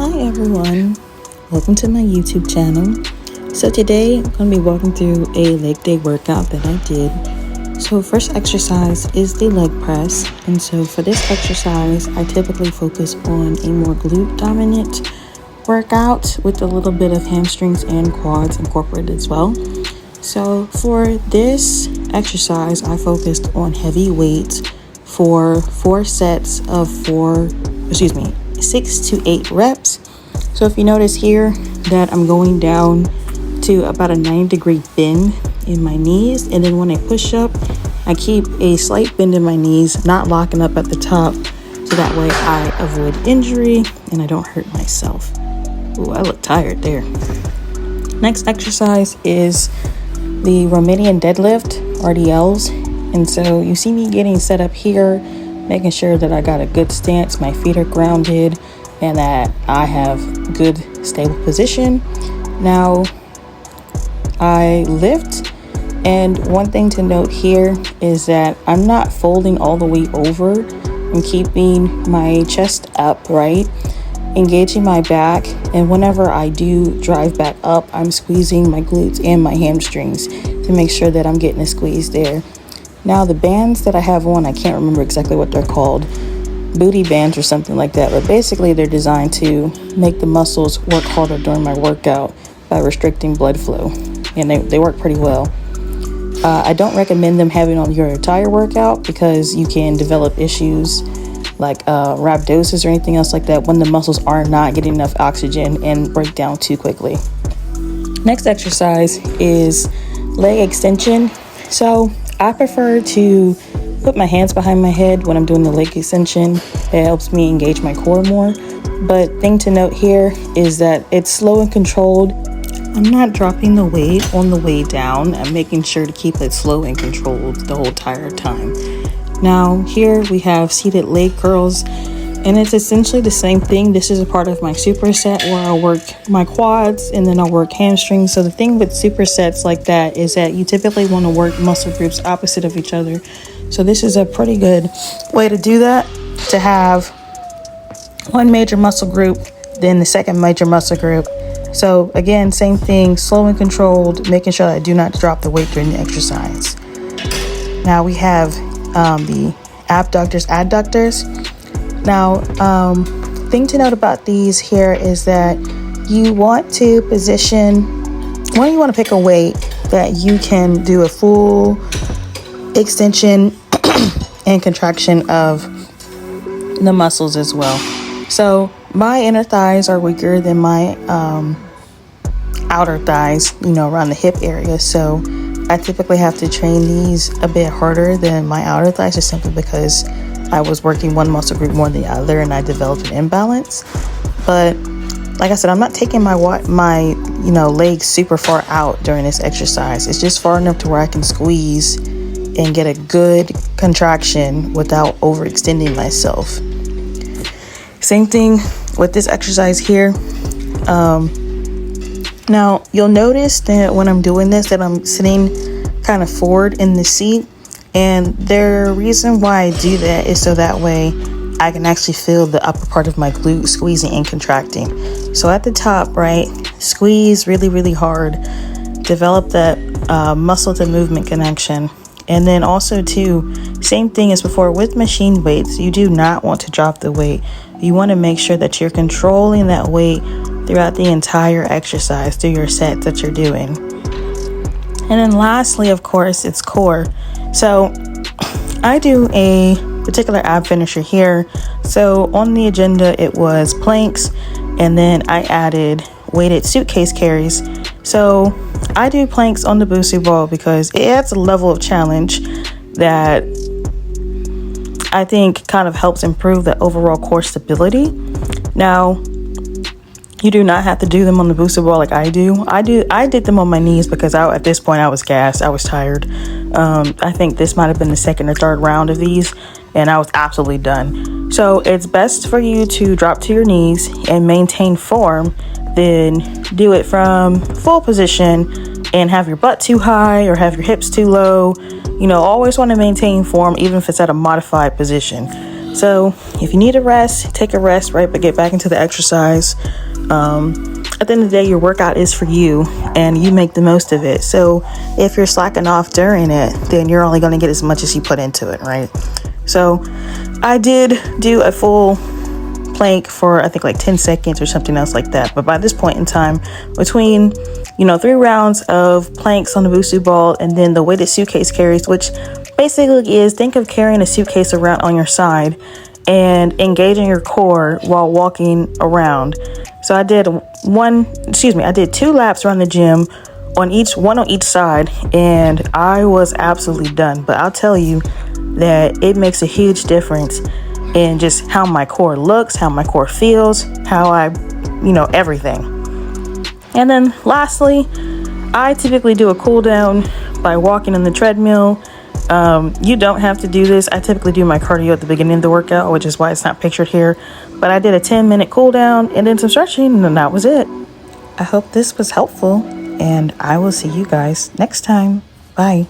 Hi everyone, welcome to my YouTube channel. So today I'm going to be walking through a leg day workout that I did. So first exercise is the leg press, and so for this exercise I typically focus on a more glute dominant workout with a little bit of hamstrings and quads incorporated as well. So for this exercise I focused on heavy weights for 4 sets of 6 to 8 reps. So if you notice here that I'm going down to about a 90-degree bend in my knees, and then when I push up I keep a slight bend in my knees, not locking up at the top, so that way I avoid injury and I don't hurt myself. Ooh, I look tired there. Next exercise is the Romanian deadlift, RDLs. And so you see me getting set up here, making sure that I got a good stance, my feet are grounded, and that I have good stable position. Now I lift, and one thing to note here is that I'm not folding all the way over. I'm keeping my chest up, right? Engaging my back, and whenever I do drive back up, I'm squeezing my glutes and my hamstrings to make sure that I'm getting a squeeze there. Now the bands that I have on, I can't remember exactly what they're called, booty bands or something like that, but basically they're designed to make the muscles work harder during my workout by restricting blood flow, and they work pretty well. I don't recommend them having on your entire workout because you can develop issues like rhabdosis or anything else like that when the muscles are not getting enough oxygen and break down too quickly. Next exercise is leg extension. So I prefer to put my hands behind my head when I'm doing the leg extension. It helps me engage my core more. But thing to note here is that it's slow and controlled. I'm not dropping the weight on the way down. I'm making sure to keep it slow and controlled the whole entire time. Now here we have seated leg curls, and it's essentially the same thing. This is a part of my superset where I'll work my quads and then I'll work hamstrings. So the thing with supersets like that is that you typically want to work muscle groups opposite of each other. So this is a pretty good way to do that, to have one major muscle group, then the second major muscle group. So again, same thing, slow and controlled, making sure that I do not drop the weight during the exercise. Now we have the abductors, adductors. Now, thing to note about these here is that you want to you want to pick a weight that you can do a full extension and contraction of the muscles as well. So my inner thighs are weaker than my outer thighs, around the hip area. So I typically have to train these a bit harder than my outer thighs, just simply because I was working one muscle group more than the other and I developed an imbalance. But like I said, I'm not taking my legs super far out during this exercise. It's just far enough to where I can squeeze and get a good contraction without overextending myself. Same thing with this exercise here. Now you'll notice that when I'm doing this that I'm sitting kind of forward in the seat, and the reason why I do that is so that way I can actually feel the upper part of my glute squeezing and contracting. So at the top, right, squeeze really, really hard, develop that muscle to movement connection. And then also too, same thing as before with machine weights, you do not want to drop the weight. You want to make sure that you're controlling that weight throughout the entire exercise, through your set that you're doing. And then lastly, of course, it's core. So I do a particular ab finisher here. So on the agenda, it was planks, and then I added weighted suitcase carries. So I do planks on the Boosu ball because it adds a level of challenge that I think kind of helps improve the overall core stability. Now, you do not have to do them on the Boosu ball like I do. I did them on my knees because at this point I was gassed. I was tired. I think this might have been the second or third round of these, and I was absolutely done. So it's best for you to drop to your knees and maintain form, then do it from full position and have your butt too high or have your hips too low. Always want to maintain form even if it's at a modified position. So if you need a rest, take a rest, right? But get back into the exercise. At the end of the day, your workout is for you and you make the most of it. So if you're slacking off during it, then you're only going to get as much as you put into it, right? So I did do a full plank for I think like 10 seconds or something else like that. But by this point in time, between 3 rounds of planks on the Busu ball and then the weighted suitcase carries, which basically is, think of carrying a suitcase around on your side and engaging your core while walking around. So I did 2 laps around the gym one on each side, and I was absolutely done. But I'll tell you that it makes a huge difference in just how my core looks, how my core feels, how I, everything. And then lastly, I typically do a cool down by walking on the treadmill. You don't have to do this. I typically do my cardio at the beginning of the workout, which is why it's not pictured here. But I did a 10-minute cool down and then some stretching, and that was it. I hope this was helpful, and I will see you guys next time. Bye.